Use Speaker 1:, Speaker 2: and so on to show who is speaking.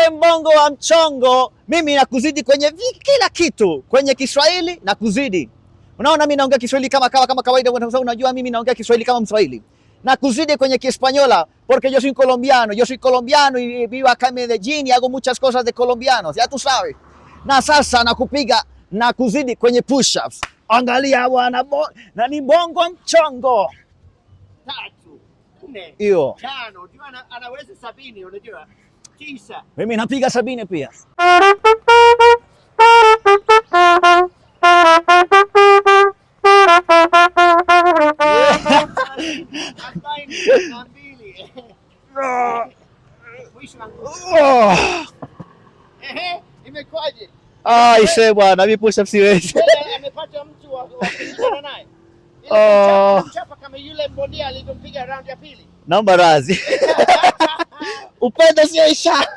Speaker 1: We mbongo wa mchongo, mimi nakuzidi kwenye kila kitu, kwenye Kiswahili nakuzidi. Unaona mimi naongea Kiswahili kama kawaida, unajua mimi naongea Kiswahili kama Mswahili. Nakuzidi kwenye Kiespanyola porque yo soy colombiano y vivo acá en Medellín y hago muchas cosas de colombianos, ya tú sabes. Na sasa nakupiga nakuzidi kwenye push-ups. Angalia bwana, na ni mbongo wa mchongo.
Speaker 2: 3, 4,
Speaker 1: Hiyo
Speaker 2: 5, unajua anaweza 70, unajua 9.
Speaker 1: mimi napiga 70 pia.
Speaker 2: Imekwaje?
Speaker 1: Ise bwana, mimi push up siwezi.
Speaker 2: Amepata mtu wa kucheza naye. Chapa kama yule bondia aliyompiga round ya pili.
Speaker 1: Naomba radhi. Upendo sio isha.